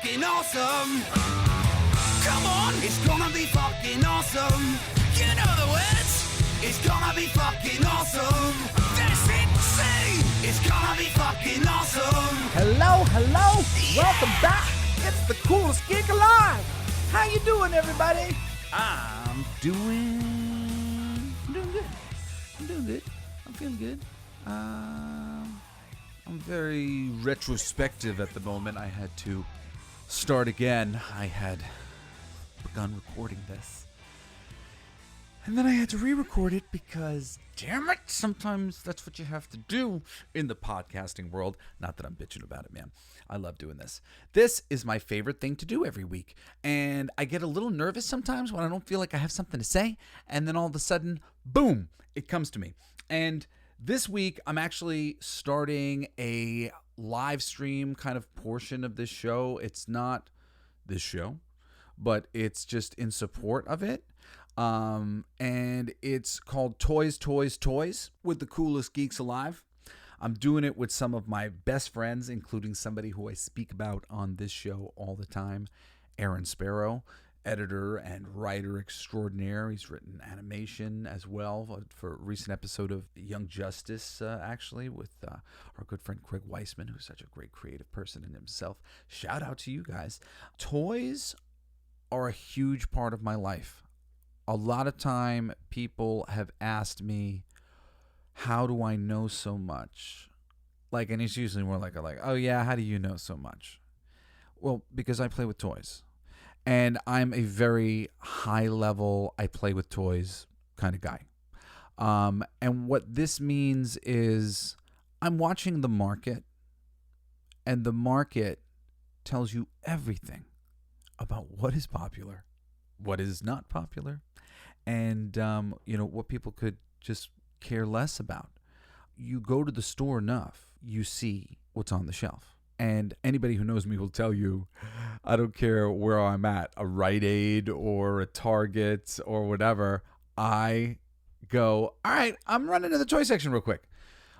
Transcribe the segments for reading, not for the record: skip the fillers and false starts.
fucking awesome. Come on, it's gonna be fucking awesome. You know the words. It's gonna be fucking awesome. That's it, see. It's gonna be fucking awesome. Hello. Welcome back. It's the coolest geek alive. How you doing, everybody? I'm doing good. I'm feeling good. I'm very retrospective at the moment. I had to start again. I had begun recording this, and then I had to re-record it because, damn it, sometimes that's what you have to do in the podcasting world. Not that I'm bitching about it, man. I love doing this. This is my favorite thing to do every week, and I get a little nervous sometimes when I don't feel like I have something to say, and then all of a sudden, boom, it comes to me. And this week, I'm actually starting a live stream kind of portion of this show. It's not this show, but it's just in support of it. And it's called Toys with the coolest geeks alive. I'm doing it with some of my best friends, including somebody who I speak about on this show all the time, Aaron Sparrow, editor and writer extraordinaire. He's written animation as well for a recent episode of Young Justice, actually, with our good friend Craig Weissman, who's such a great creative person in himself. Shout out to you guys. Toys are a huge part of my life. A lot of time people have asked me, how do I know so much? And it's usually more like, oh yeah, how do you know so much? Well, because I play with toys. And I'm a very high level, I play with toys kind of guy. And what this means is I'm watching the market, and the market tells you everything about what is popular, what is not popular, and what people could just care less about. You go to the store enough, you see what's on the shelf. And anybody who knows me will tell you, I don't care where I'm at, a Rite Aid or a Target or whatever, I go, all right, I'm running to the toy section real quick.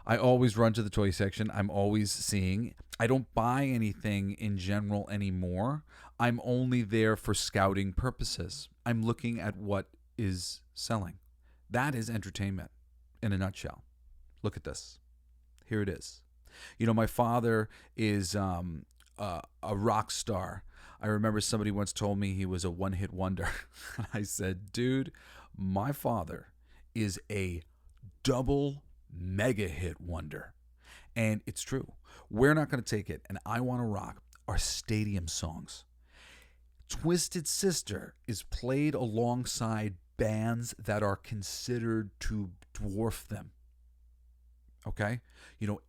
I always run to the toy section. I'm always seeing. I don't buy anything in general anymore. I'm only there for scouting purposes. I'm looking at what is selling. That is entertainment in a nutshell. Look at this. Here it is. My father is a rock star. I remember somebody once told me he was a one-hit wonder. I said, dude, my father is a double mega hit wonder. And it's true. We're Not Gonna Take It and I Wanna Rock are stadium songs. Twisted Sister is played alongside bands that are considered to dwarf them. Okay?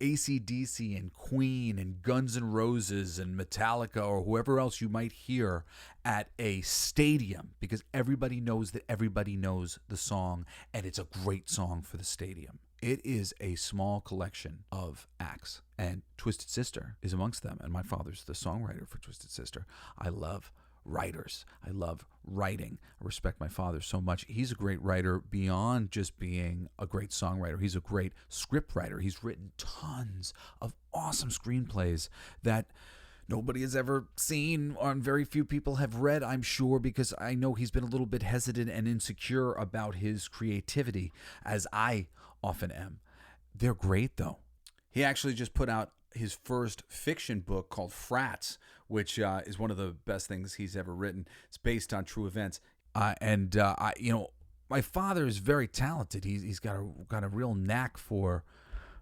AC/DC and Queen and Guns N' Roses and Metallica or whoever else you might hear at a stadium, because everybody knows that everybody knows the song, and it's a great song for the stadium. It is a small collection of acts, and Twisted Sister is amongst them, and my father's the songwriter for Twisted Sister. I love writers. I love writing. I respect my father so much. He's a great writer beyond just being a great songwriter. He's a great script writer. He's written tons of awesome screenplays that nobody has ever seen, or very few people have read, I'm sure, because I know he's been a little bit hesitant and insecure about his creativity, as I often am. They're great, though. He actually just put out his first fiction book called Frats, which is one of the best things he's ever written. It's based on true events. My father is very talented. He's got a real knack for,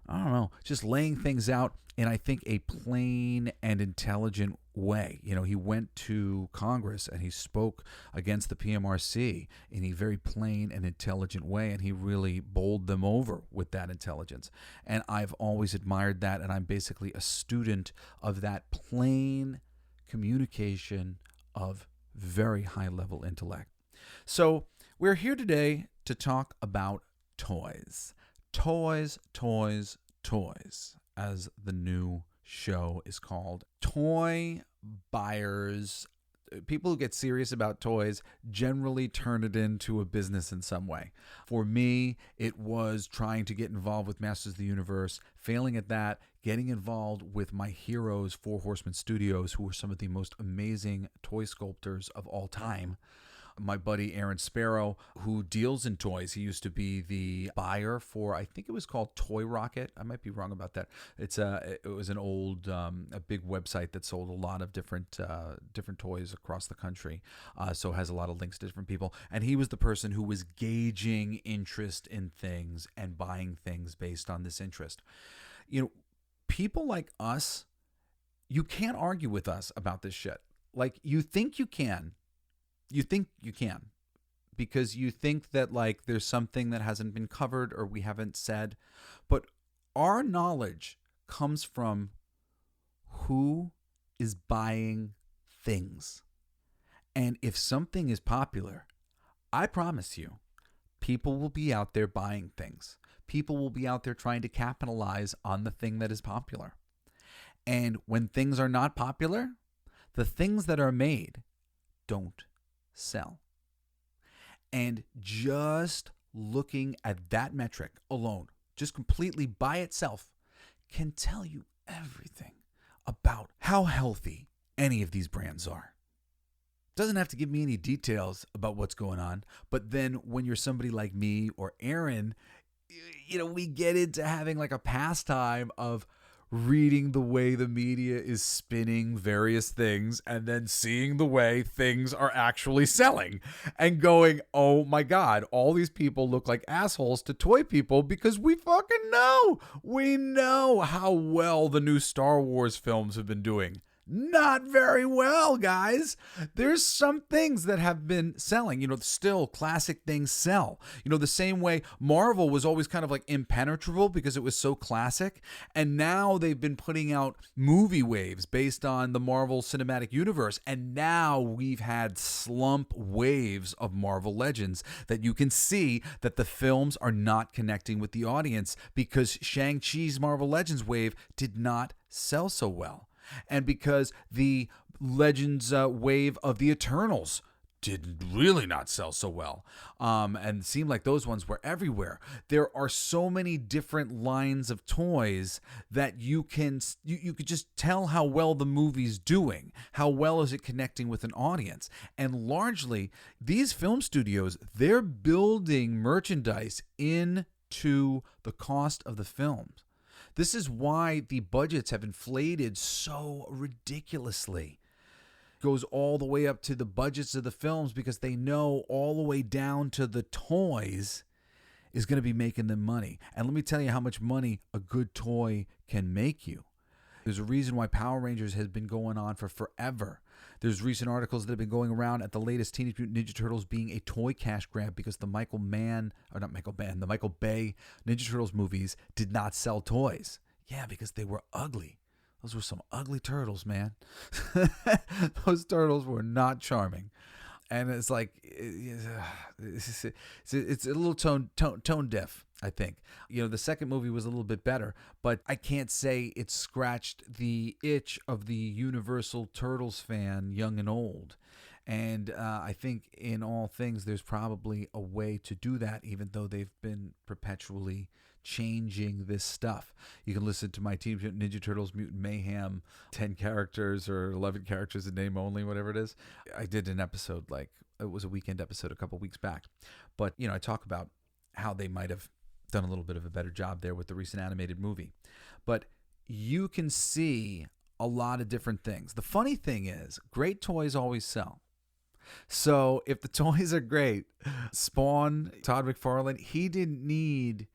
I don't know, just laying things out in, I think, a plain and intelligent way. He went to Congress and he spoke against the PMRC in a very plain and intelligent way, and he really bowled them over with that intelligence. And I've always admired that, and I'm basically a student of that plain communication of very high-level intellect. So we're here today to talk about toys. Toys, as the new show is called. Toy buyers People who get serious about toys generally turn it into a business in some way. For me, it was trying to get involved with Masters of the Universe, failing at that, getting involved with my heroes, Four Horsemen Studios, who were some of the most amazing toy sculptors of all time. My buddy Aaron Sparrow, who deals in toys. He used to be the buyer for, I think it was called Toy Rocket. I might be wrong about that. It was an old, a big website that sold a lot of different toys across the country. So it has a lot of links to different people. And he was the person who was gauging interest in things and buying things based on this interest. You know, people like us, you can't argue with us about this shit. Like, you think you can. You think you can because you think that like there's something that hasn't been covered or we haven't said. But our knowledge comes from who is buying things. And if something is popular, I promise you, people will be out there buying things. People will be out there trying to capitalize on the thing that is popular. And when things are not popular, the things that are made don't sell. And just looking at that metric alone, just completely by itself, can tell you everything about how healthy any of these brands are. Doesn't have to give me any details about what's going on, but then when you're somebody like me or Aaron, you know, we get into having like a pastime of reading the way the media is spinning various things and then seeing the way things are actually selling and going, oh my God, all these people look like assholes to toy people because we fucking know. We know how well the new Star Wars films have been doing. Not very well, guys. There's some things that have been selling. You know, still classic things sell. You know, the same way Marvel was always kind of like impenetrable because it was so classic. And now they've been putting out movie waves based on the Marvel Cinematic Universe. And now we've had slump waves of Marvel Legends that you can see that the films are not connecting with the audience because Shang-Chi's Marvel Legends wave did not sell so well. And because the Legends wave of the Eternals did really not sell so well, and it seemed like those ones were everywhere. There are so many different lines of toys that you could just tell how well the movie's doing, how well is it connecting with an audience. And largely, these film studios, they're building merchandise into the cost of the films. This is why the budgets have inflated so ridiculously. Goes all the way up to the budgets of the films because they know all the way down to the toys is going to be making them money. And let me tell you how much money a good toy can make you. There's a reason why Power Rangers has been going on for forever. There's recent articles that have been going around at the latest Teenage Mutant Ninja Turtles being a toy cash grab because the Michael Bay Ninja Turtles movies did not sell toys. Yeah, because they were ugly. Those were some ugly turtles, man. Those turtles were not charming. And it's like, it's a little tone deaf, I think. You know, the second movie was a little bit better, but I can't say it scratched the itch of the Universal Turtles fan, young and old. And I think in all things, there's probably a way to do that, even though they've been perpetually changing this stuff. You can listen to my Teenage Mutant Ninja Turtles Mutant Mayhem 10 characters or 11 characters in name only, whatever it is. I did an episode, like it was a weekend episode a couple weeks back. But, you know, I talk about how they might have done a little bit of a better job there with the recent animated movie. But you can see a lot of different things. The funny thing is, great toys always sell. So if the toys are great, Spawn, Todd McFarlane, he didn't need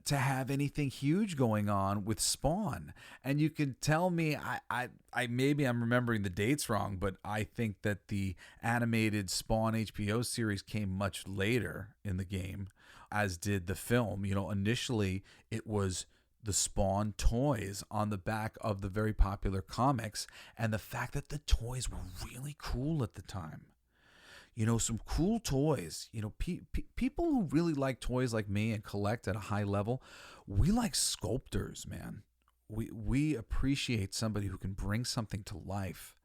to have anything huge going on with Spawn. And you can tell me, I maybe I'm remembering the dates wrong, but I think that the animated Spawn HBO series came much later in the game, as did the film. You know, initially it was the Spawn toys on the back of the very popular comics, and the fact that the toys were really cool at the time. You know, some cool toys. You know, people who really like toys like me and collect at a high level, we like sculptors, man. We appreciate somebody who can bring something to life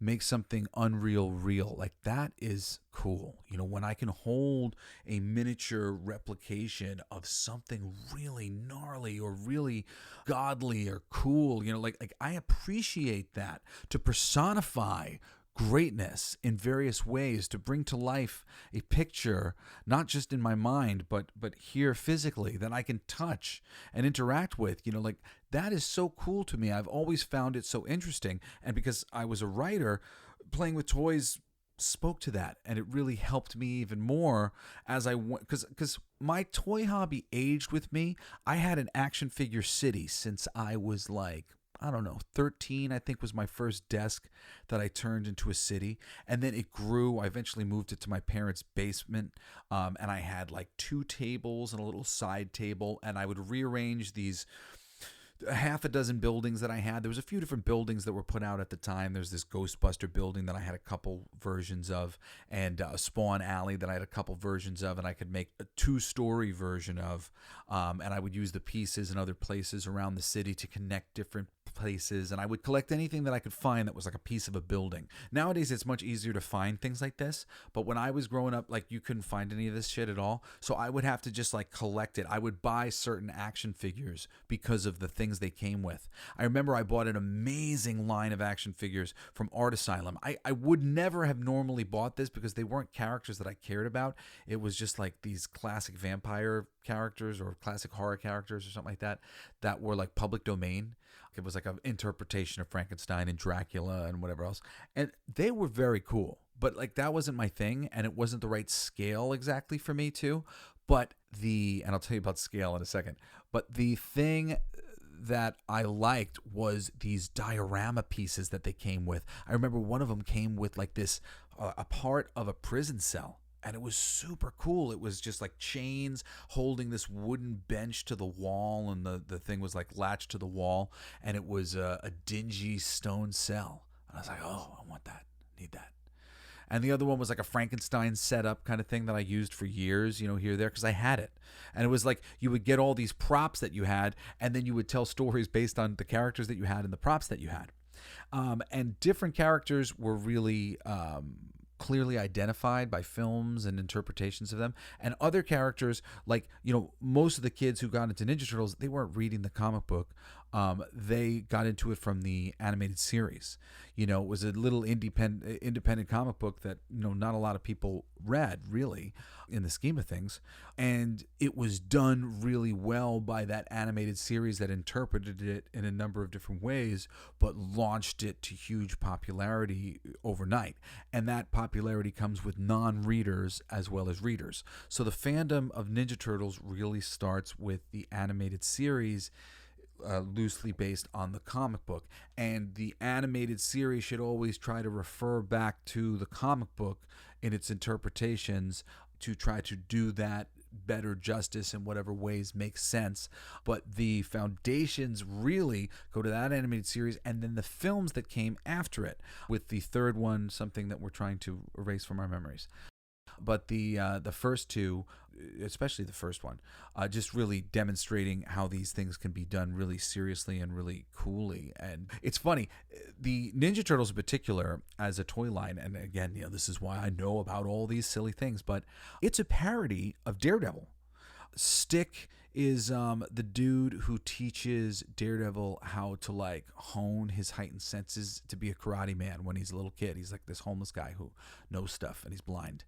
make something unreal real. Like, that is cool. When I can hold a miniature replication of something really gnarly or really godly or cool, like I appreciate that, to personify greatness in various ways, to bring to life a picture, not just in my mind, but here physically, that I can touch and interact with. Like, that is so cool to me. I've always found it so interesting. And because I was a writer, playing with toys spoke to that, and it really helped me even more as I went, because my toy hobby aged with me. I had an action figure city since I was like, I don't know, 13, I think, was my first desk that I turned into a city. And then it grew. I eventually moved it to my parents' basement. And I had like 2 tables and a little side table. And I would rearrange these half a dozen buildings that I had. There was a few different buildings that were put out at the time. There's this Ghostbuster building that I had a couple versions of, and a Spawn Alley that I had a couple versions of, and I could make a 2-story version of. And I would use the pieces in other places around the city to connect different places, and I would collect anything that I could find that was like a piece of a building. Nowadays, it's much easier to find things like this, but when I was growing up, like, you couldn't find any of this shit at all, so I would have to just like collect it. I would buy certain action figures because of the things they came with. I remember I bought an amazing line of action figures from Art Asylum. I would never have normally bought this because they weren't characters that I cared about. It was just like these classic vampire characters or classic horror characters or something like that were like public domain. It was like an interpretation of Frankenstein and Dracula and whatever else. And they were very cool. But like, that wasn't my thing, and it wasn't the right scale exactly for me too. But and I'll tell you about scale in a second. But the thing that I liked was these diorama pieces that they came with. I remember one of them came with like this, a part of a prison cell. And it was super cool. It was just like chains holding this wooden bench to the wall, and the thing was like latched to the wall, and it was a dingy stone cell. And I was like, oh, I want that. Need that. And the other one was like a Frankenstein setup kind of thing that I used for years, here, there, because I had it. And it was like you would get all these props that you had, and then you would tell stories based on the characters that you had and the props that you had. And different characters were really clearly identified by films and interpretations of them, and other characters, like, most of the kids who got into Ninja Turtles, they weren't reading the comic book. They got into it from the animated series. It was a little independent comic book that not a lot of people read, really, in the scheme of things, and it was done really well by that animated series that interpreted it in a number of different ways, but launched it to huge popularity overnight. And that popularity comes with non-readers as well as readers. So the fandom of Ninja Turtles really starts with the animated series, loosely based on the comic book. And the animated series should always try to refer back to the comic book in its interpretations, to try to do that better justice in whatever ways make sense. But the foundations really go to that animated series, and then the films that came after it, with the third one something that we're trying to erase from our memories. But the first two, especially the first one, just really demonstrating how these things can be done really seriously and really coolly. And it's funny, the Ninja Turtles in particular as a toy line, and again, this is why I know about all these silly things, but it's a parody of Daredevil. Stick is the dude who teaches Daredevil how to like hone his heightened senses to be a karate man when he's a little kid. He's like this homeless guy who knows stuff, and he's blind.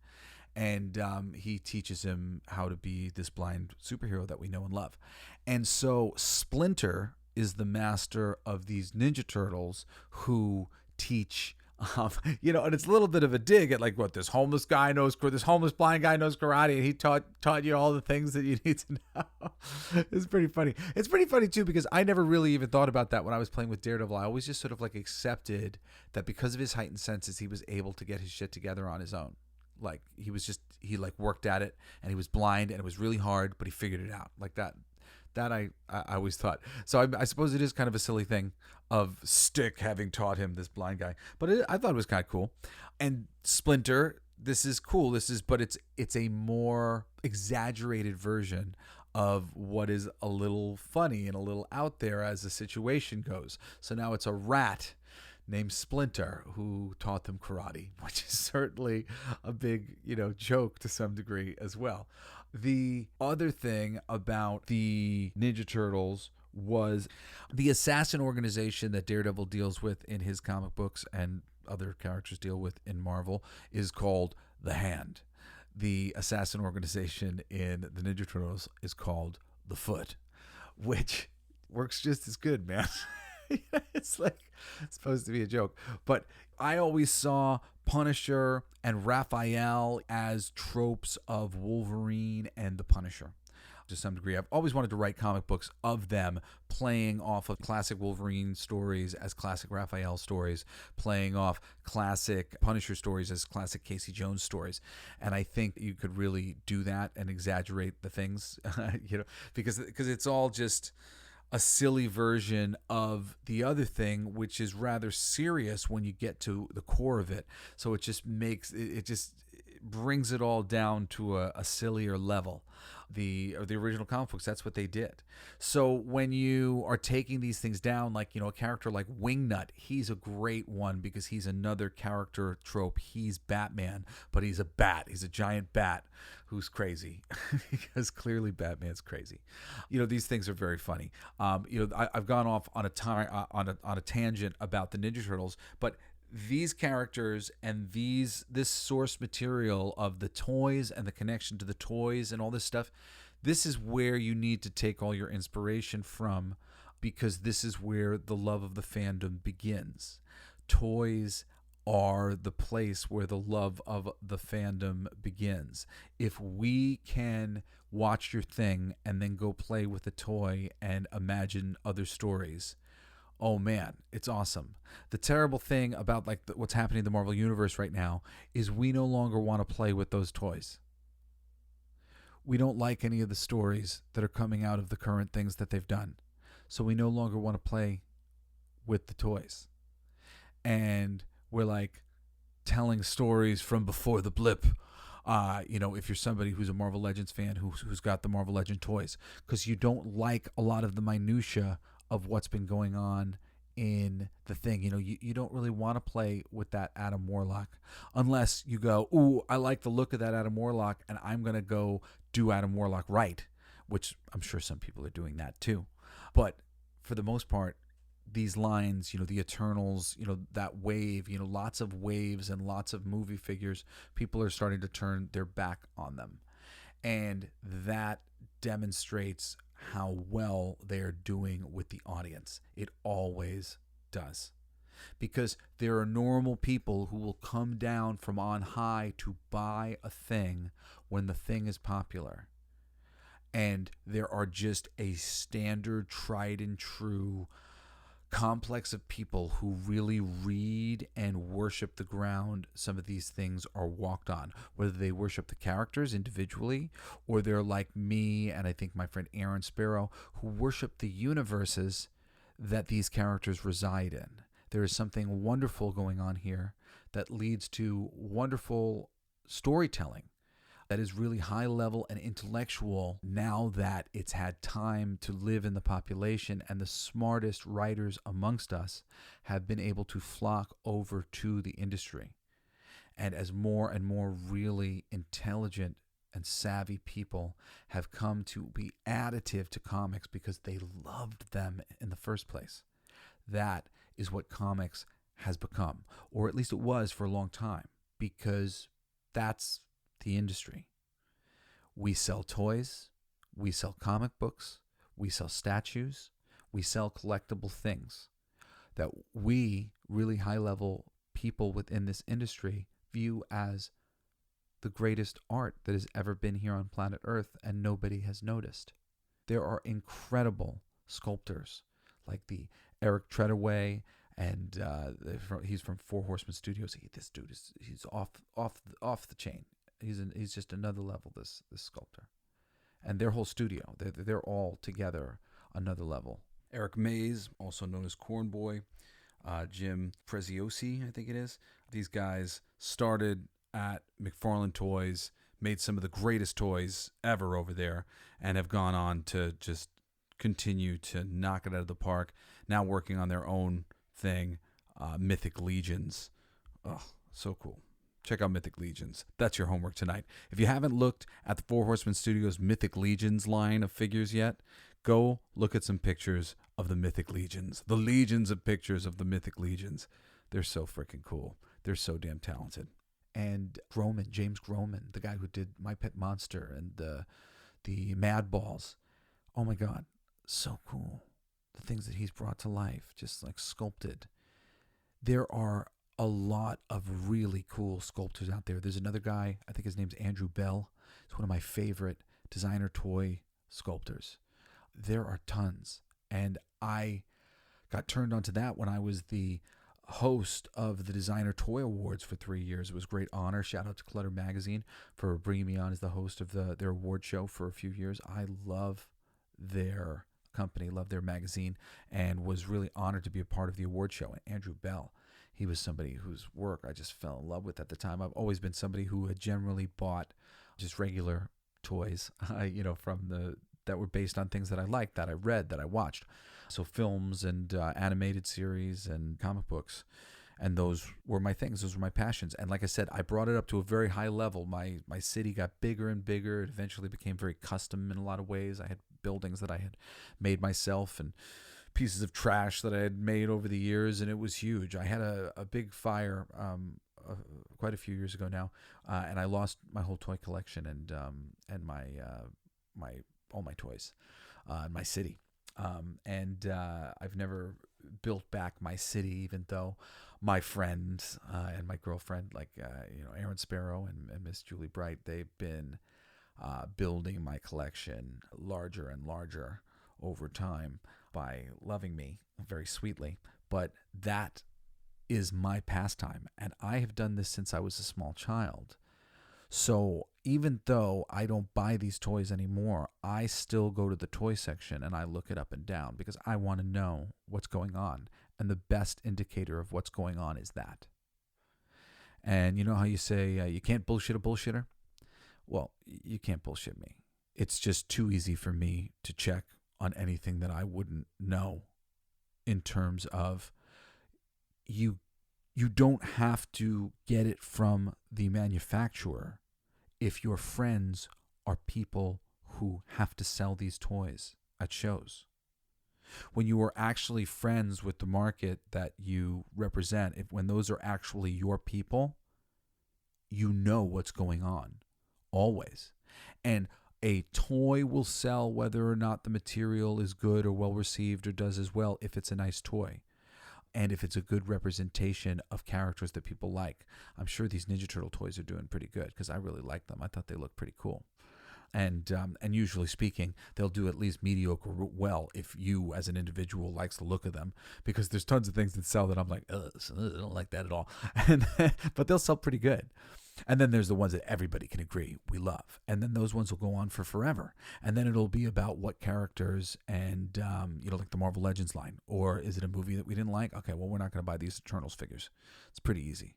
And he teaches him how to be this blind superhero that we know and love. And so Splinter is the master of these Ninja Turtles who teach, and it's a little bit of a dig at like what this homeless blind guy knows karate, and he taught you all the things that you need to know. It's pretty funny. It's pretty funny too, because I never really even thought about that when I was playing with Daredevil. I always just sort of like accepted that because of his heightened senses, he was able to get his shit together on his own. Like he worked at it, and he was blind, and it was really hard, but he figured it out like that. That I always thought. So I suppose it is kind of a silly thing of Stick having taught him, this blind guy. But I thought it was kind of cool. And Splinter, this is cool. But it's a more exaggerated version of what is a little funny and a little out there as the situation goes. So now it's a rat named Splinter who taught them karate, which is certainly a big, joke to some degree as well. The other thing about the Ninja Turtles was the assassin organization that Daredevil deals with in his comic books and other characters deal with in Marvel is called the Hand. The assassin organization in the Ninja Turtles is called the Foot, which works just as good, man. It's like it's supposed to be a joke. But I always saw Punisher and Raphael as tropes of Wolverine and the Punisher. To some degree, I've always wanted to write comic books of them playing off of classic Wolverine stories as classic Raphael stories, playing off classic Punisher stories as classic Casey Jones stories. And I think you could really do that and exaggerate the things, because it's all just a silly version of the other thing, which is rather serious when you get to the core of it. So it just brings it all down to a sillier level. The original comic books, that's what they did. So when you are taking these things down, like, a character like Wingnut, he's a great one because he's another character trope. He's Batman, but he's a bat. He's a giant bat who's crazy because clearly Batman's crazy. These things are very funny. I've gone off on a tangent about the Ninja Turtles, but these characters and this source material of the toys and the connection to the toys and all this stuff, this is where you need to take all your inspiration from, because this is where the love of the fandom begins. Toys are the place where the love of the fandom begins. If we can watch your thing and then go play with a toy and imagine other stories, oh man, it's awesome. The terrible thing about what's happening in the Marvel Universe right now is we no longer want to play with those toys. We don't like any of the stories that are coming out of the current things that they've done. So we no longer want to play with the toys. And we're telling stories from before the blip. If you're somebody who's a Marvel Legends fan who's got the Marvel Legend toys, because you don't like a lot of the minutia of what's been going on in the thing. You don't really want to play with that Adam Warlock unless you go, ooh, I like the look of that Adam Warlock and I'm going to go do Adam Warlock right, which I'm sure some people are doing that too. But for the most part, these lines, the Eternals, that wave, lots of waves and lots of movie figures, people are starting to turn their back on them. And that demonstrates how well they are doing with the audience. It always does. Because there are normal people who will come down from on high to buy a thing when the thing is popular. And there are just a standard, tried and true complex of people who really read and worship the ground some of these things are walked on, whether they worship the characters individually or they're like me and I think my friend Aaron Sparrow, who worship the universes that these characters reside in. There is something wonderful going on here that leads to wonderful storytelling that is really high level and intellectual now that it's had time to live in the population, and the smartest writers amongst us have been able to flock over to the industry. And as more and more really intelligent and savvy people have come to be additive to comics because they loved them in the first place, that is what comics has become, or at least it was for a long time, because that's the industry. We sell toys, we sell comic books, we sell statues, we sell collectible things that we, really high-level people within this industry, view as the greatest art that has ever been here on planet Earth, and nobody has noticed. There are incredible sculptors like the Eric Treadaway, and he's from Four Horsemen Studios. This dude he's off the chain. He's just another level. This sculptor, and their whole studio. They're all together another level. Eric Mays, also known as Corn Boy, Jim Preziosi, I think it is. These guys started at McFarlane Toys, made some of the greatest toys ever over there, and have gone on to just continue to knock it out of the park. Now working on their own thing, Mythic Legions. Oh, so cool. Check out Mythic Legions. That's your homework tonight. If you haven't looked at the Four Horsemen Studios Mythic Legions line of figures yet, go look at some pictures of the Mythic Legions. The legions of pictures of the Mythic Legions. They're so freaking cool. They're so damn talented. And James Groman, the guy who did My Pet Monster and the Mad Balls. Oh my God, so cool. The things that he's brought to life, just like sculpted. There are a lot of really cool sculptors out there. There's another guy, I think his name's Andrew Bell. He's one of my favorite designer toy sculptors. There are tons. And I got turned onto that when I was the host of the Designer Toy Awards for 3 years. It was a great honor. Shout out to Clutter Magazine for bringing me on as the host of their award show for a few years. I love their company, love their magazine, and was really honored to be a part of the award show. And Andrew Bell, he was somebody whose work I just fell in love with at the time. I've always been somebody who had generally bought just regular toys, that were based on things that I liked, that I read, that I watched. So films and animated series and comic books. And those were my things. Those were my passions. And like I said, I brought it up to a very high level. My city got bigger and bigger. It eventually became very custom in a lot of ways. I had buildings that I had made myself and pieces of trash that I had made over the years. And it was huge. I had a big fire quite a few years ago now. And I lost my whole toy collection and all my toys in my city. I've never built back my city, even though my friends and my girlfriend, Aaron Sparrow and Miss Julie Bright, they've been building my collection larger and larger over time by loving me very sweetly. But that is my pastime, and I have done this since I was a small child. So even though I don't buy these toys anymore, I still go to the toy section and I look it up and down because I want to know what's going on. And the best indicator of what's going on is that. And you know how you say you can't bullshit a bullshitter? Well, you can't bullshit me. It's just too easy for me to check on anything that I wouldn't know in terms of you don't have to get it from the manufacturer if your friends are people who have to sell these toys at shows. When you are actually friends with the market that you represent, when those are actually your people, you know what's going on, always. And a toy will sell whether or not the material is good or well received or does as well if it's a nice toy. And if it's a good representation of characters that people like. I'm sure these Ninja Turtle toys are doing pretty good because I really like them. I thought they looked pretty cool. And usually speaking, they'll do at least mediocre well if you as an individual likes the look of them, because there's tons of things that sell that I'm like, I don't like that at all. But they'll sell pretty good. And then there's the ones that everybody can agree we love. And then those ones will go on for forever. And then it'll be about what characters and, like the Marvel Legends line. Or is it a movie that we didn't like? Okay, well, we're not going to buy these Eternals figures. It's pretty easy.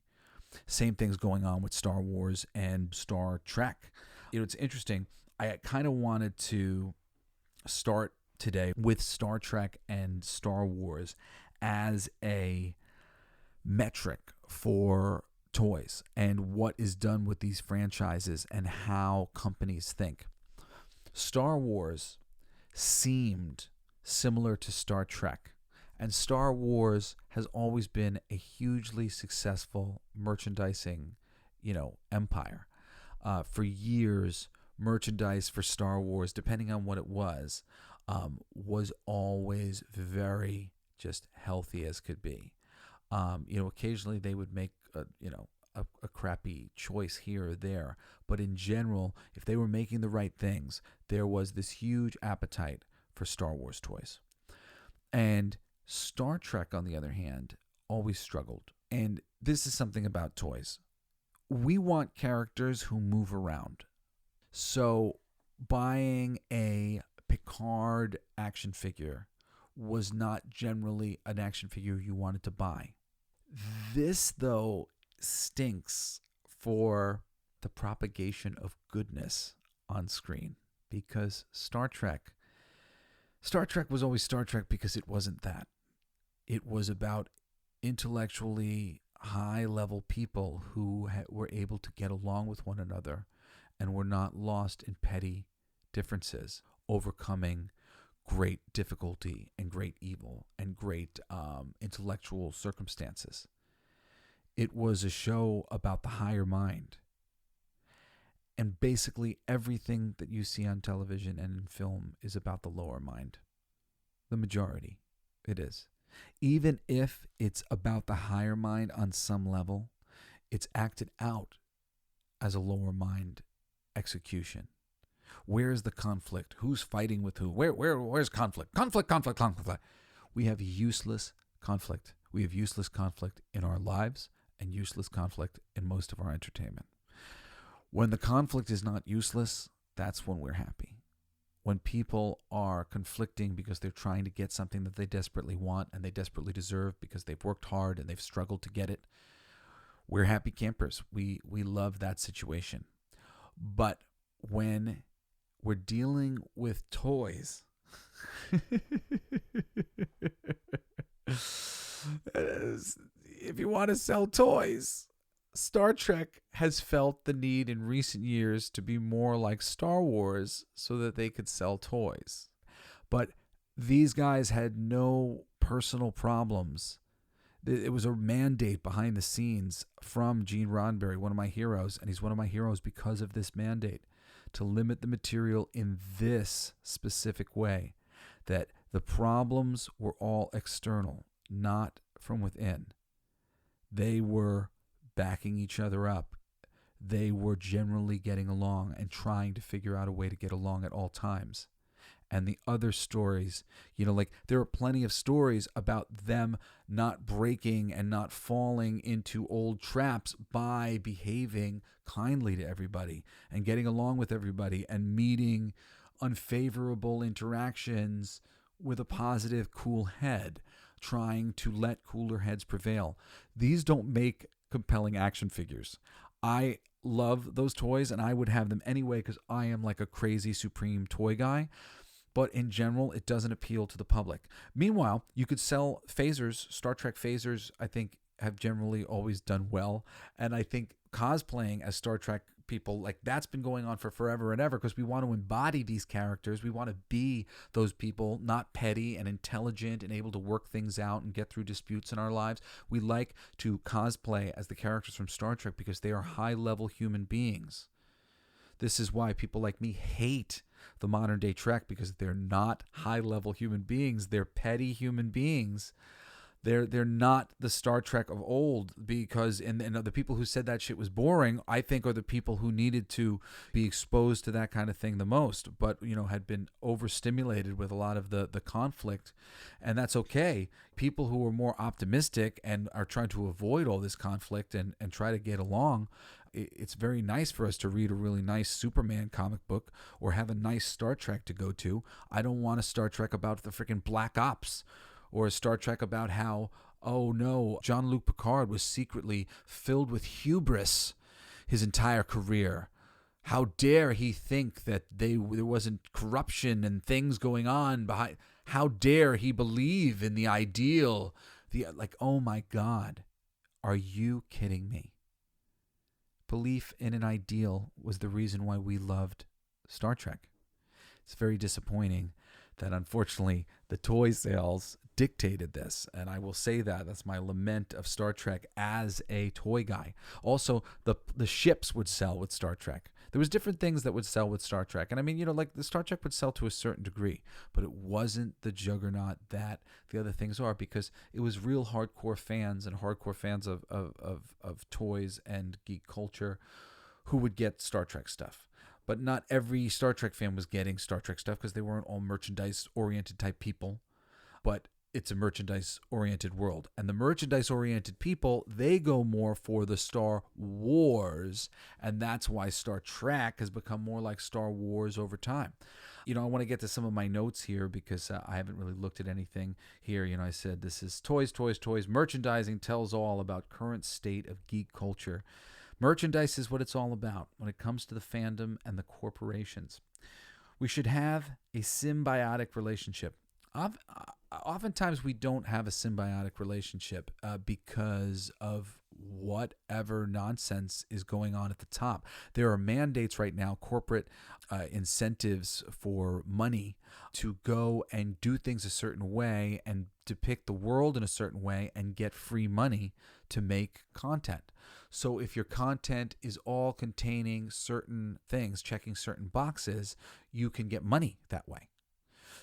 Same thing's going on with Star Wars and Star Trek. It's interesting. I kind of wanted to start today with Star Trek and Star Wars as a metric for toys and what is done with these franchises and how companies think. Star Wars seemed similar to Star Trek, and Star Wars has always been a hugely successful merchandising, empire. For years, merchandise for Star Wars, depending on what it was always very just healthy as could be. Occasionally they would make a crappy choice here or there, but in general, if they were making the right things, there was this huge appetite for Star Wars toys. And Star Trek, on the other hand, always struggled. And this is something about toys. We want characters who move around. So buying a Picard action figure was not generally an action figure you wanted to buy. This, though, stinks for the propagation of goodness on screen, because Star Trek was always Star Trek because it wasn't that. It was about intellectually high-level people who were able to get along with one another and were not lost in petty differences, overcoming great difficulty and great evil and great intellectual circumstances. It was a show about the higher mind. And basically everything that you see on television and in film is about the lower mind. The majority, it is. Even if it's about the higher mind on some level, it's acted out as a lower mind execution. Where's the conflict? Who's fighting with who? Where's conflict? Conflict. We have useless conflict. We have useless conflict in our lives and useless conflict in most of our entertainment. When the conflict is not useless, that's when we're happy. When people are conflicting because they're trying to get something that they desperately want and they desperately deserve because they've worked hard and they've struggled to get it, we're happy campers. We love that situation. But when we're dealing with toys, if you want to sell toys, Star Trek has felt the need in recent years to be more like Star Wars so that they could sell toys. But these guys had no personal problems. It was a mandate behind the scenes from Gene Roddenberry, one of my heroes, and he's one of my heroes because of this mandate, to limit the material in this specific way, that the problems were all external, not from within. They were backing each other up. They were generally getting along and trying to figure out a way to get along at all times. And the other stories, like there are plenty of stories about them not breaking and not falling into old traps by behaving kindly to everybody and getting along with everybody and meeting unfavorable interactions with a positive, cool head, trying to let cooler heads prevail. These don't make compelling action figures. I love those toys and I would have them anyway because I am like a crazy supreme toy guy. But in general, it doesn't appeal to the public. Meanwhile, you could sell phasers. Star Trek phasers, I think, have generally always done well. And I think cosplaying as Star Trek people, like that's been going on for forever and ever because we want to embody these characters. We want to be those people, not petty and intelligent and able to work things out and get through disputes in our lives. We like to cosplay as the characters from Star Trek because they are high-level human beings. This is why people like me hate the modern day Trek, because they're not high-level human beings. They're petty human beings. They're not the Star Trek of old, because and the people who said that shit was boring, I think, are the people who needed to be exposed to that kind of thing the most, but had been overstimulated with a lot of the conflict, and that's okay. People who are more optimistic and are trying to avoid all this conflict and try to get along, it's very nice for us to read a really nice Superman comic book or have a nice Star Trek to go to. I don't want a Star Trek about the freaking Black Ops, or a Star Trek about how, oh no, Jean-Luc Picard was secretly filled with hubris his entire career. How dare he think that there wasn't corruption and things going on behind? How dare he believe in the ideal? Oh my God, are you kidding me? Belief in an ideal was the reason why we loved Star Trek. It's very disappointing that unfortunately the toy sales dictated this, and I will say that's my lament of Star Trek as a toy guy. Also, the ships would sell with Star Trek. There was different things that would sell with Star Trek, and I mean, like the Star Trek would sell to a certain degree, but it wasn't the juggernaut that the other things are, because it was real hardcore fans and hardcore fans of toys and geek culture who would get Star Trek stuff. But not every Star Trek fan was getting Star Trek stuff because they weren't all merchandise-oriented type people. But it's a merchandise-oriented world. And the merchandise-oriented people, they go more for the Star Wars. And that's why Star Trek has become more like Star Wars over time. I want to get to some of my notes here because I haven't really looked at anything here. I said this is toys. Merchandising tells all about current state of geek culture. Merchandise is what it's all about when it comes to the fandom and the corporations. We should have a symbiotic relationship. Oftentimes we don't have a symbiotic relationship because of whatever nonsense is going on at the top. There are mandates right now, corporate incentives for money to go and do things a certain way and depict the world in a certain way and get free money to make content. So if your content is all containing certain things, checking certain boxes, you can get money that way.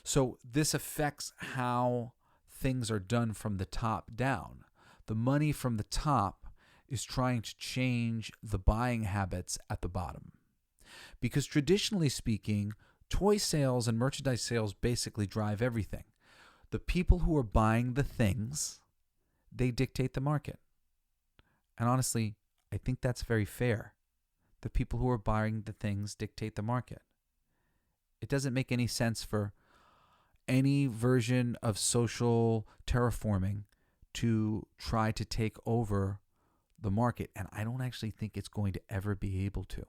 So this affects how things are done from the top down. The money from the top is trying to change the buying habits at the bottom. Because traditionally speaking, toy sales and merchandise sales basically drive everything. The people who are buying the things, they dictate the market. And honestly, I think that's very fair. The people who are buying the things dictate the market. It doesn't make any sense for any version of social terraforming to try to take over the market. And I don't actually think it's going to ever be able to,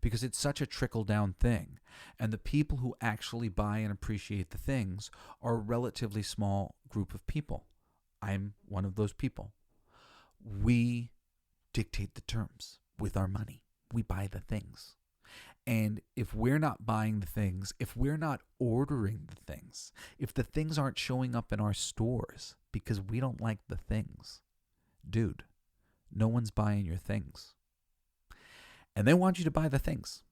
because it's such a trickle-down thing. And the people who actually buy and appreciate the things are a relatively small group of people. I'm one of those people. We dictate the terms with our money. We buy the things. And if we're not buying the things, if we're not ordering the things, if the things aren't showing up in our stores because we don't like the things, dude, no one's buying your things. And they want you to buy the things.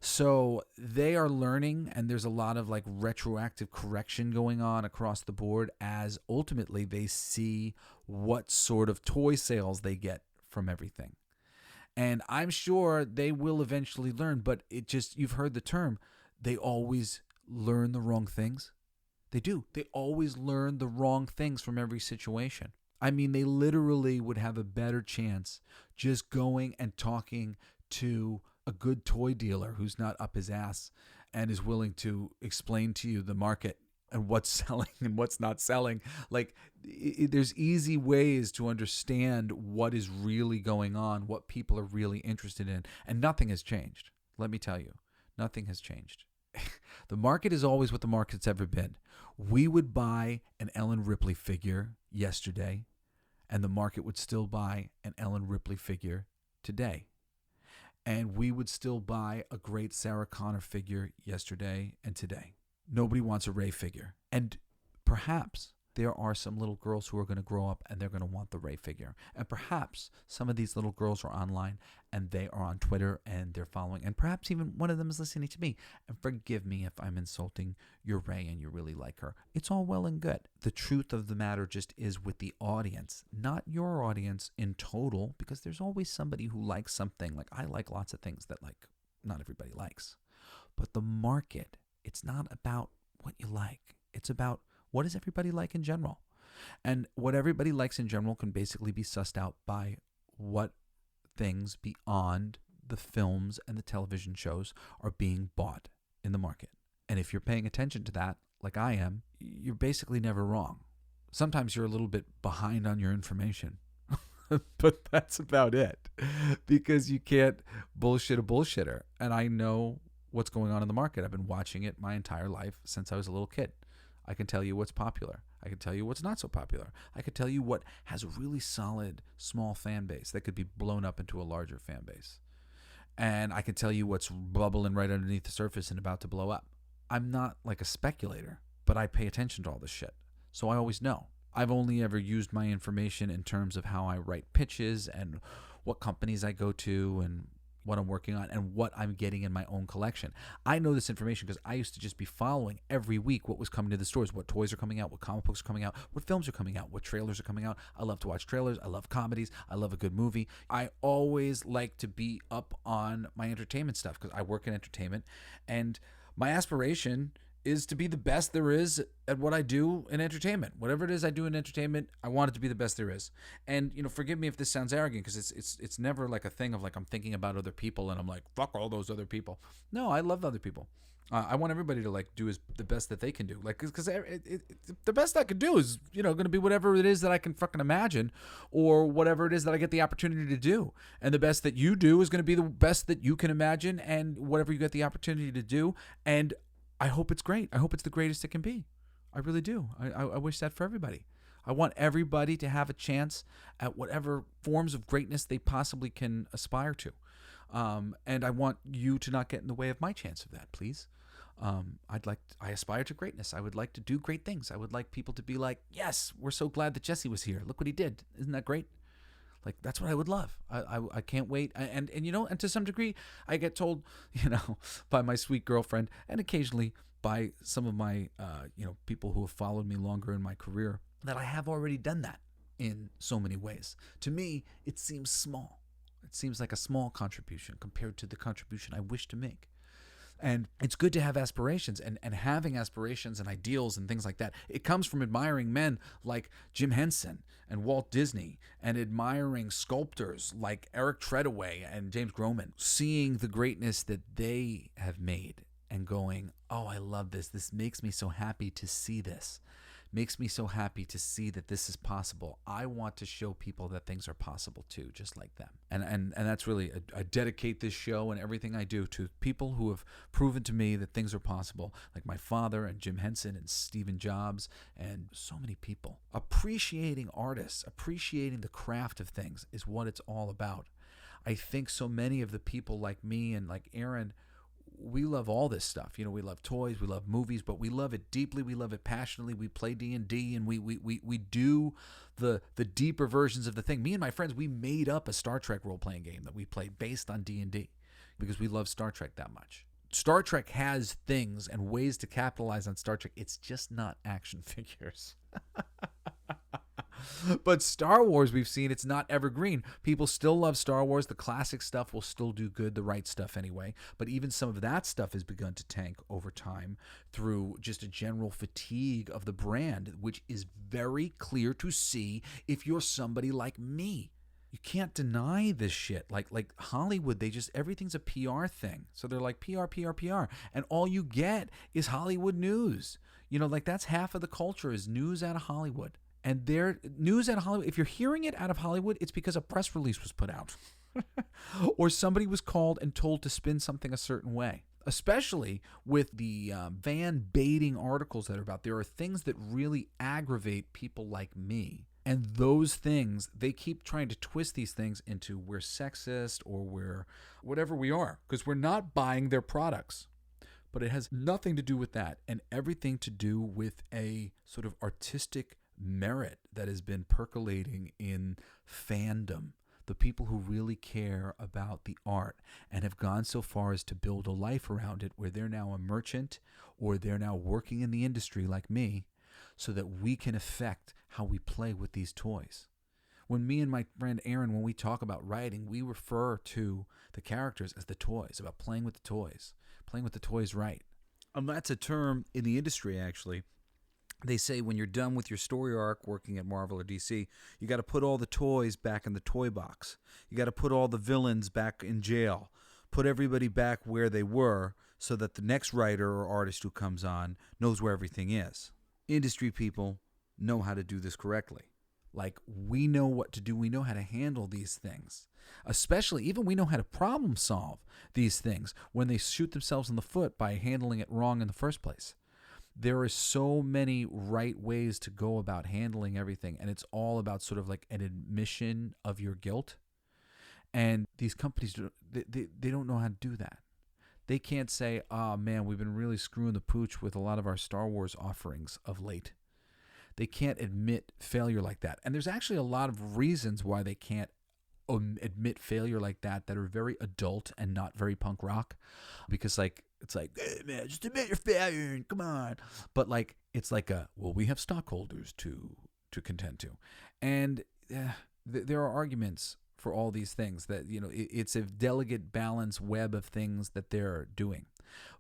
So they are learning, and there's a lot of like retroactive correction going on across the board as ultimately they see what sort of toy sales they get from everything. And I'm sure they will eventually learn, but you've heard the term, they always learn the wrong things. They do. They always learn the wrong things from every situation. I mean, they literally would have a better chance just going and talking to a good toy dealer who's not up his ass and is willing to explain to you the market and what's selling and what's not selling. Like, there's easy ways to understand what is really going on, what people are really interested in, and nothing has changed. Let me tell you, nothing has changed. The market is always what the market's ever been. We would buy an Ellen Ripley figure yesterday, and the market would still buy an Ellen Ripley figure today. And we would still buy a great Sarah Connor figure yesterday and today. Nobody wants a Ray figure. And perhaps there are some little girls who are going to grow up and they're going to want the Ray figure. And perhaps some of these little girls are online and they are on Twitter and they're following. And perhaps even one of them is listening to me. And forgive me if I'm insulting your Ray and you really like her. It's all well and good. The truth of the matter just is with the audience, not your audience in total, because there's always somebody who likes something. Like, I like lots of things that like not everybody likes. But the market, it's not about what you like. It's about what does everybody like in general. And what everybody likes in general can basically be sussed out by what things beyond the films and the television shows are being bought in the market. And if you're paying attention to that, like I am, you're basically never wrong. Sometimes you're a little bit behind on your information. But that's about it. Because you can't bullshit a bullshitter. And I know what's going on in the market. I've been watching it my entire life since I was a little kid. I can tell you what's popular. I can tell you what's not so popular. I can tell you what has a really solid small fan base that could be blown up into a larger fan base. And I can tell you what's bubbling right underneath the surface and about to blow up. I'm not like a speculator, but I pay attention to all this shit. So I always know. I've only ever used my information in terms of how I write pitches and what companies I go to and what I'm working on and what I'm getting in my own collection. I know this information because I used to just be following every week what was coming to the stores, what toys are coming out, what comic books are coming out, what films are coming out, what trailers are coming out. I love to watch trailers. I love comedies. I love a good movie. I always like to be up on my entertainment stuff because I work in entertainment, and my aspiration is to be the best there is at what I do in entertainment. Whatever it is I do in entertainment, I want it to be the best there is. And, forgive me if this sounds arrogant, because it's never like a thing of like I'm thinking about other people and I'm like, fuck all those other people. No, I love other people. I want everybody to like do the best that they can do. Like, because the best I could do is, going to be whatever it is that I can fucking imagine, or whatever it is that I get the opportunity to do. And the best that you do is going to be the best that you can imagine, and whatever you get the opportunity to do. And I hope it's great. I hope it's the greatest it can be. I really do. I wish that for everybody. I want everybody to have a chance at whatever forms of greatness they possibly can aspire to. And I want you to not get in the way of my chance of that, please. I aspire to greatness. I would like to do great things. I would like people to be like, yes, we're so glad that Jesse was here. Look what he did. Isn't that great? Like, that's what I would love. I can't wait. And to some degree, I get told, by my sweet girlfriend and occasionally by some of my, people who have followed me longer in my career, that I have already done that in so many ways. To me, it seems small. It seems like a small contribution compared to the contribution I wish to make. And it's good to have aspirations, and having aspirations and ideals and things like that. It comes from admiring men like Jim Henson and Walt Disney, and admiring sculptors like Eric Treadaway and James Groman, seeing the greatness that they have made and going, oh, I love this. This makes me so happy to see this. Makes me so happy to see that this is possible. I want to show people that things are possible too, just like them. And that's really, I dedicate this show and everything I do to people who have proven to me that things are possible, like my father and Jim Henson and Stephen Jobs and so many people. Appreciating artists, appreciating the craft of things is what it's all about. I think so many of the people like me and like Aaron, we love all this stuff. We love toys, we love movies, but we love it deeply, we love it passionately. We play D&D, and we do the deeper versions of the thing. Me and my friends, we made up a Star Trek role-playing game that we played based on D&D because we love Star Trek that much. Star Trek has things and ways to capitalize on Star Trek. It's just not action figures. But Star Wars, we've seen, it's not evergreen. People still love Star Wars. The classic stuff will still do good, the right stuff anyway. But even some of that stuff has begun to tank over time through just a general fatigue of the brand, which is very clear to see if you're somebody like me. You can't deny this shit. Like Hollywood, everything's a PR thing. So they're like PR, PR, PR. And all you get is Hollywood news. That's half of the culture is news out of Hollywood. And their news out of Hollywood, if you're hearing it out of Hollywood, it's because a press release was put out. Or somebody was called and told to spin something a certain way. Especially with the van baiting articles that are about. There are things that really aggravate people like me. And those things, they keep trying to twist these things into we're sexist or we're whatever we are. Because we're not buying their products. But it has nothing to do with that. And everything to do with a sort of artistic merit that has been percolating in fandom. The people who really care about the art and have gone so far as to build a life around it where they're now a merchant or they're now working in the industry like me so that we can affect how we play with these toys. When me and my friend Aaron, when we talk about writing, we refer to the characters as the toys, about playing with the toys right. That's a term in the industry, actually. They say when you're done with your story arc working at Marvel or DC, you got to put all the toys back in the toy box. You got to put all the villains back in jail. Put everybody back where they were so that the next writer or artist who comes on knows where everything is. Industry people know how to do this correctly. Like, we know what to do. We know how to handle these things. Especially, even we know how to problem solve these things when they shoot themselves in the foot by handling it wrong in the first place. There are so many right ways to go about handling everything, and it's all about sort of like an admission of your guilt. And these companies, they don't know how to do that. They can't say, oh man, we've been really screwing the pooch with a lot of our Star Wars offerings of late. They can't admit failure like that. And there's actually a lot of reasons why they can't admit failure like that are very adult and not very punk rock. Because it's like, hey man, just admit your failure and come on. But it's like we have stockholders to contend to. And there are arguments for all these things that, it's a delicate balance web of things that they're doing.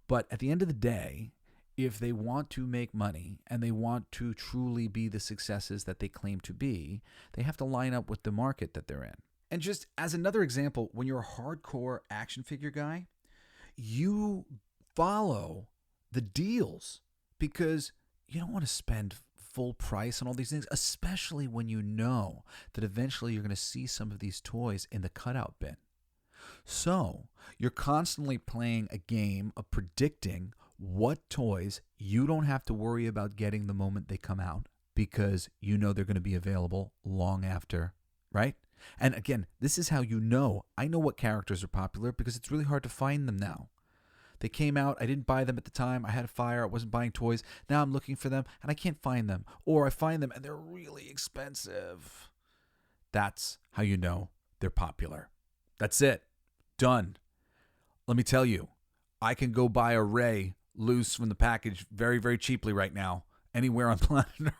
But at the end of the day, if they want to make money and they want to truly be the successes that they claim to be, they have to line up with the market that they're in. And just as another example, when you're a hardcore action figure guy, you follow the deals because you don't want to spend full price on all these things, especially when you know that eventually you're going to see some of these toys in the cutout bin. So you're constantly playing a game of predicting what toys you don't have to worry about getting the moment they come out because you know they're going to be available long after, right? And again, this is how you know. I know what characters are popular because it's really hard to find them now. They came out, I didn't buy them at the time, I had a fire, I wasn't buying toys. Now I'm looking for them and I can't find them. Or I find them and they're really expensive. That's how you know they're popular. That's it. Done. Let me tell you, I can go buy a Ray loose from the package very, very cheaply right now, anywhere on planet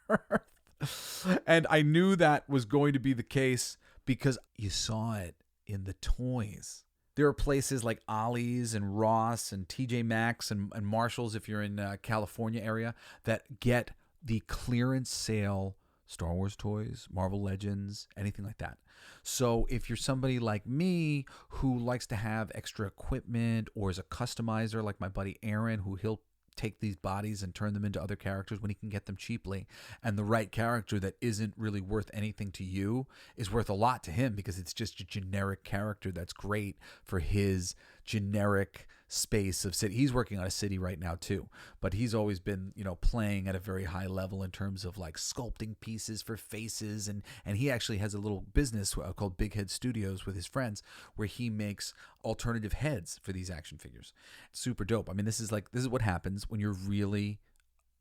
Earth. And I knew that was going to be the case because you saw it in the toys. There are places like Ollie's and Ross and TJ Maxx and Marshall's, if you're in California area, that get the clearance sale Star Wars toys, Marvel Legends, anything like that. So if you're somebody like me who likes to have extra equipment or is a customizer like my buddy Aaron, who he'll take these bodies and turn them into other characters when he can get them cheaply, and the right character that isn't really worth anything to you is worth a lot to him because it's just a generic character that's great for his generic space of city. He's working on a city right now too, but he's always been, playing at a very high level in terms of like sculpting pieces for faces, and he actually has a little business called Big Head Studios with his friends where he makes alternative heads for these action figures. Super dope. I mean, this is what happens when you're really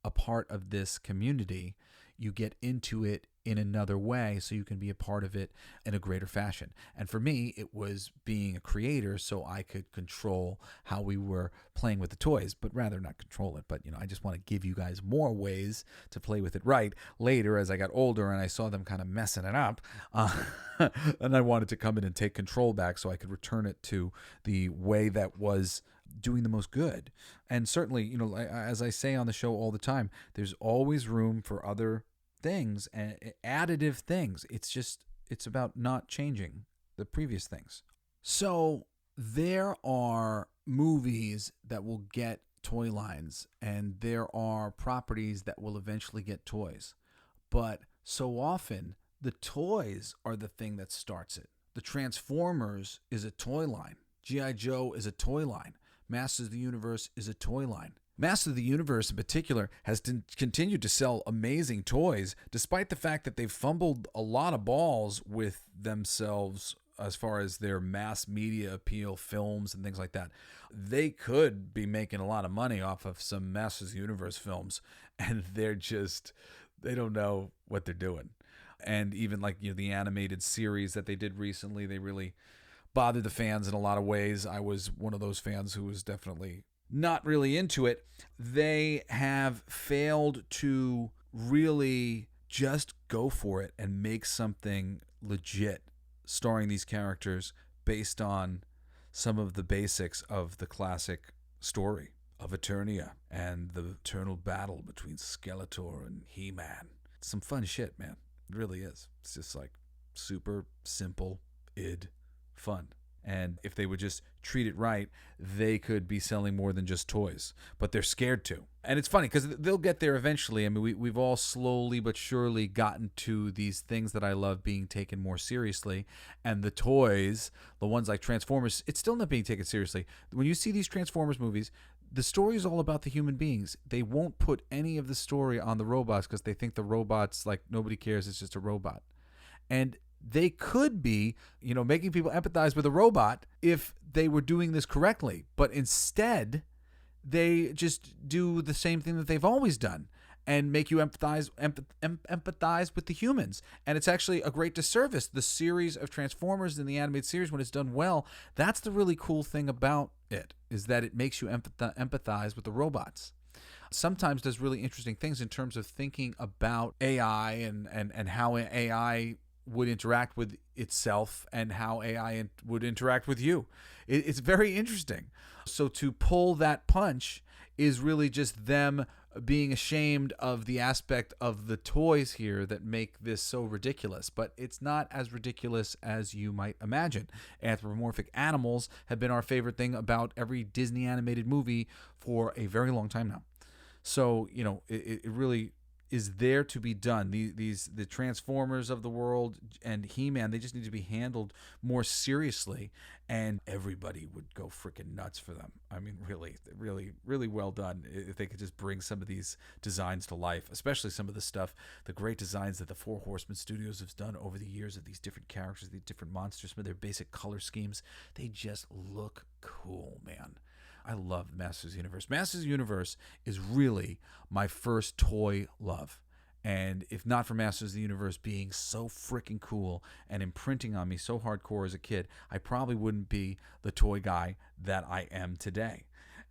a part of this community. You get into it in another way so you can be a part of it in a greater fashion. And for me, it was being a creator so I could control how we were playing with the toys, but rather not control it. But, I just want to give you guys more ways to play with it right later as I got older and I saw them kind of messing it up. And I wanted to come in and take control back so I could return it to the way that was doing the most good. And certainly, as I say on the show all the time, there's always room for other things and additive things. It's about not changing the previous things. So there are movies that will get toy lines and there are properties that will eventually get toys. But so often the toys are the thing that starts it. The Transformers is a toy line. G.I. Joe is a toy line. Masters of the Universe is a toy line. Masters of the Universe in particular has continued to sell amazing toys despite the fact that they've fumbled a lot of balls with themselves as far as their mass media appeal films and things like that. They could be making a lot of money off of some Masters of the Universe films, and they don't know what they're doing. And even like the animated series that they did recently, they really bothered the fans in a lot of ways. I was one of those fans who was definitely not really into it. They have failed to really just go for it and make something legit starring these characters based on some of the basics of the classic story of Eternia and the eternal battle between Skeletor and He-Man. It's some fun shit, man. It really is. It's just like super simple fun. And if they would just treat it right, they could be selling more than just toys. But they're scared to. And it's funny because they'll get there eventually. I mean, we've all slowly but surely gotten to these things that I love being taken more seriously. And the toys, the ones like Transformers, it's still not being taken seriously. When you see these Transformers movies, the story is all about the human beings. They won't put any of the story on the robots because they think the robots, like, nobody cares, it's just a robot. And they could be, making people empathize with a robot if they were doing this correctly. But instead, they just do the same thing that they've always done and make you empathize with the humans. And it's actually a great disservice. The series of Transformers in the animated series, when it's done well, that's the really cool thing about it, is that it makes you empathize with the robots. Sometimes does really interesting things in terms of thinking about AI and how AI would interact with itself and how AI would interact with you. It's very interesting. So to pull that punch is really just them being ashamed of the aspect of the toys here that make this so ridiculous. But it's not as ridiculous as you might imagine. Anthropomorphic animals have been our favorite thing about every Disney animated movie for a very long time now. So, it really is there to be done. The Transformers of the world and He-Man, they just need to be handled more seriously, and everybody would go freaking nuts for them. I mean, really, really, really well done if they could just bring some of these designs to life, especially some of the stuff, the great designs that the Four Horsemen Studios have done over the years of these different characters, these different monsters, some of their basic color schemes. They just look cool, man. I love Masters of the Universe. Masters of the Universe is really my first toy love. And if not for Masters of the Universe being so freaking cool and imprinting on me so hardcore as a kid, I probably wouldn't be the toy guy that I am today.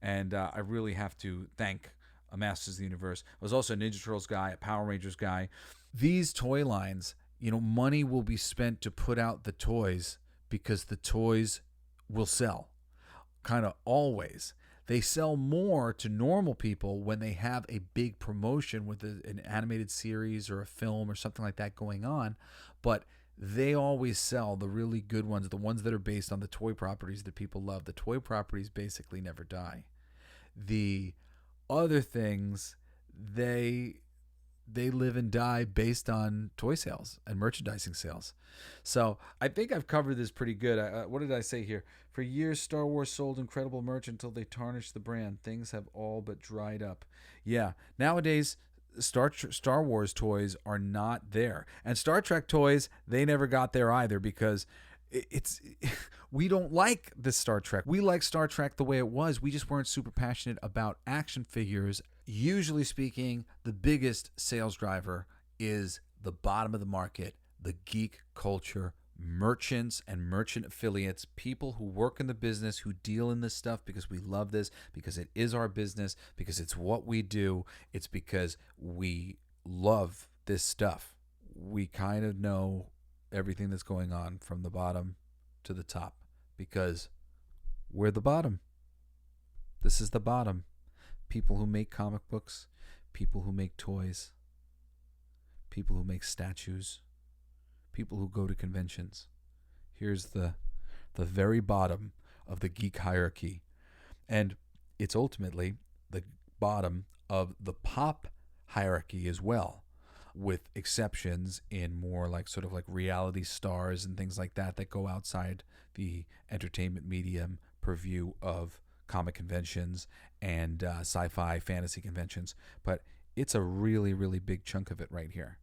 And I really have to thank Masters of the Universe. I was also a Ninja Turtles guy, a Power Rangers guy. These toy lines, money will be spent to put out the toys because the toys will sell. Kind of always. They sell more to normal people when they have a big promotion with an animated series or a film or something like that going on, but they always sell the really good ones, the ones that are based on the toy properties that people love. The toy properties basically never die. The other things, they live and die based on toy sales and merchandising sales. So I think I've covered this pretty good. What did I say here? For years, Star Wars sold incredible merch until they tarnished the brand. Things have all but dried up. Yeah, nowadays, Star Wars toys are not there. And Star Trek toys, they never got there either because we don't like this Star Trek. We like Star Trek the way it was. We just weren't super passionate about action figures. Usually speaking, the biggest sales driver is the bottom of the market, the geek culture, merchants and merchant affiliates, people who work in the business, who deal in this stuff because we love this, because it is our business, because it's what we do. It's because we love this stuff. We kind of know everything that's going on from the bottom to the top because we're the bottom. This is the bottom. People who make comic books, people who make toys, people who make statues, people who go to conventions. Here's the very bottom of the geek hierarchy. And it's ultimately the bottom of the pop hierarchy as well, with exceptions in more like sort of like reality stars and things like that go outside the entertainment medium purview of comic conventions and sci-fi fantasy conventions. But it's a really, really big chunk of it right here.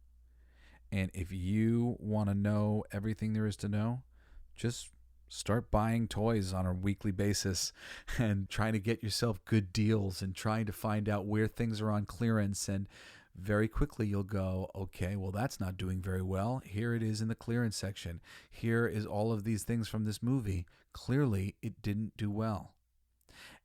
And if you want to know everything there is to know, just start buying toys on a weekly basis and trying to get yourself good deals and trying to find out where things are on clearance. And very quickly you'll go, okay, well, that's not doing very well. Here it is in the clearance section. Here is all of these things from this movie. Clearly, it didn't do well.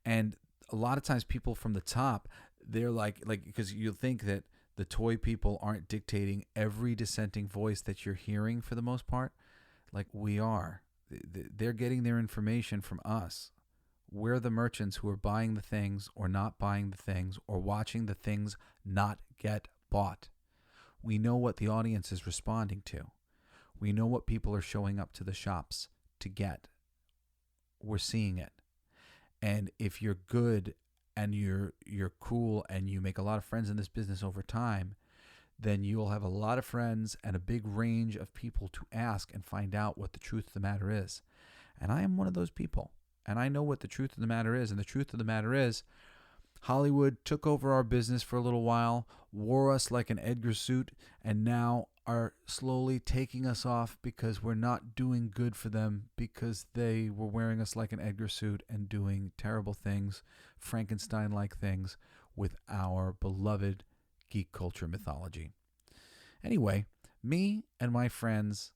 And a lot of times people from the top, they're like because you'll think that the toy people aren't dictating every dissenting voice that you're hearing for the most part. Like we are. They're getting their information from us. We're the merchants who are buying the things or not buying the things or watching the things not get bought. We know what the audience is responding to. We know what people are showing up to the shops to get. We're seeing it. And if you're good and you're cool and you make a lot of friends in this business over time, then you'll have a lot of friends and a big range of people to ask and find out what the truth of the matter is. And I am one of those people. And I know what the truth of the matter is. And the truth of the matter is, Hollywood took over our business for a little while, wore us like an Edgar suit, and now are slowly taking us off because we're not doing good for them because they were wearing us like an Edgar suit and doing terrible things, Frankenstein-like things, with our beloved geek culture mythology. Anyway, me and my friends,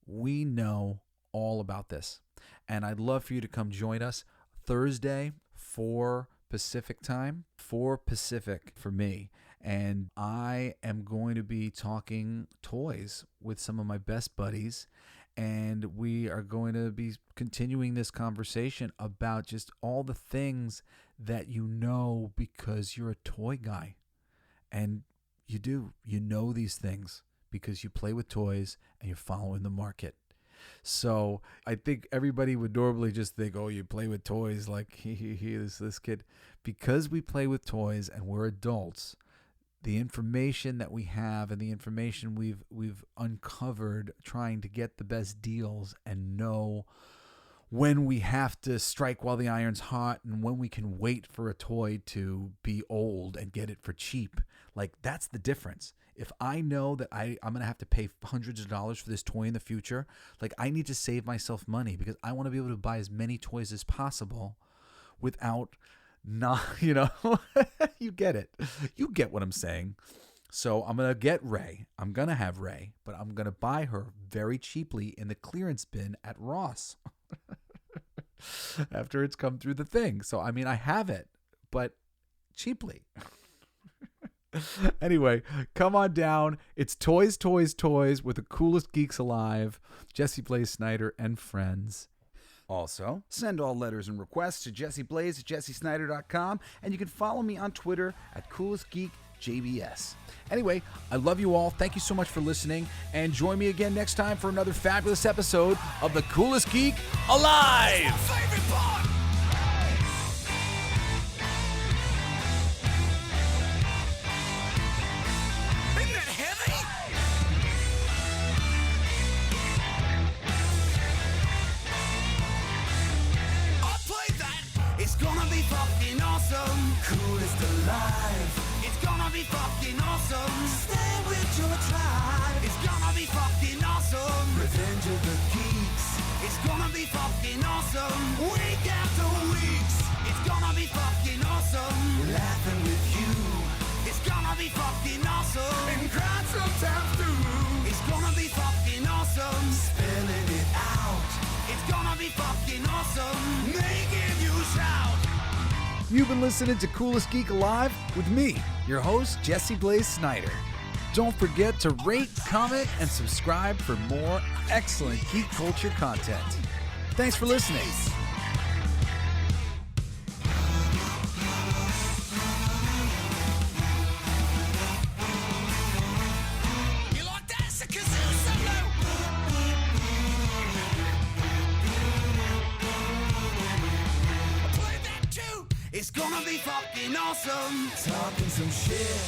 we know all about this. And I'd love for you to come join us Thursday, 4 Pacific time, 4 Pacific for me. And I am going to be talking toys with some of my best buddies. And we are going to be continuing this conversation about just all the things that you know because you're a toy guy. And you know these things because you play with toys and you're following the market. So I think everybody would normally just think, oh, you play with toys, like he is this kid. Because we play with toys and we're adults, the information that we have and the information we've uncovered trying to get the best deals and know when we have to strike while the iron's hot and when we can wait for a toy to be old and get it for cheap. Like, that's the difference. If I know that I'm going to have to pay hundreds of dollars for this toy in the future, like, I need to save myself money because I want to be able to buy as many toys as possible without not, you get it. You get what I'm saying. So I'm going to get Ray. I'm going to have Ray, but I'm going to buy her very cheaply in the clearance bin at Ross after it's come through the thing. So, I mean, I have it, but cheaply. Anyway, come on down. It's Toys, Toys, Toys with the coolest geeks alive, Jesse Blaze Snyder and friends. Also, send all letters and requests to jesseblaze@jessesnyder.com, and you can follow me on Twitter at coolestgeekjbs. Anyway, I love you all. Thank you so much for listening, and join me again next time for another fabulous episode of The Coolest Geek Alive! That's my favorite part! Isn't that heavy? I played that. It's gonna be fucking awesome. Coolest alive. It's gonna be fucking awesome. Stay with your tribe. It's gonna be fucking awesome. Revenge of the Geeks. It's gonna be fucking awesome. Week after weeks. It's gonna be fucking awesome. Laughing with you. It's gonna be fucking awesome. And crying sometimes too. It's gonna be fucking awesome. Spelling it out. It's gonna be fucking awesome. Making you shout. You've been listening to Coolest Geek Alive with me, your host, Jesse Blaze Snyder. Don't forget to rate, comment, and subscribe for more excellent geek culture content. Thanks for listening. You like that? It's a kazoo solo. I played that too. It's gonna be fucking awesome. Talking some shit.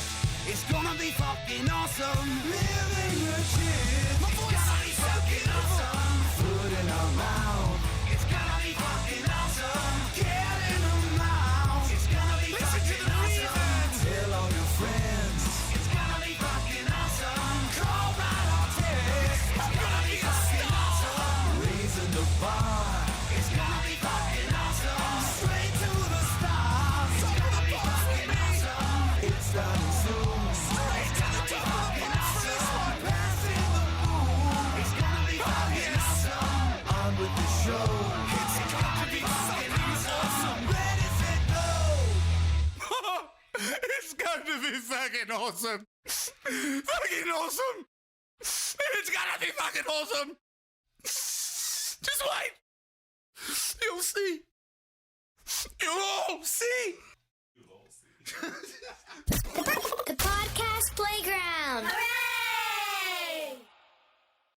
It's gonna be fucking awesome. Living your shit. My voice is fucking awesome. Food in our mouth. It's gonna be fucking awesome. Get in the mouth. It's gonna be fucking awesome. Tell all your friends. It's gonna be fucking awesome. Call right or text. It's gonna be fucking awesome. Raising the bar. It's gonna be fucking awesome. Straight to the stars. It's gonna be fucking awesome. It's starting soon. Straight to the top. Passing the moon. It's gonna be fucking awesome. On with the show. It's gonna be fucking awesome. Ready, set, go. It's gonna be fucking awesome. Fucking awesome. It's gonna be fucking awesome. Just wait. You'll see. You'll all see.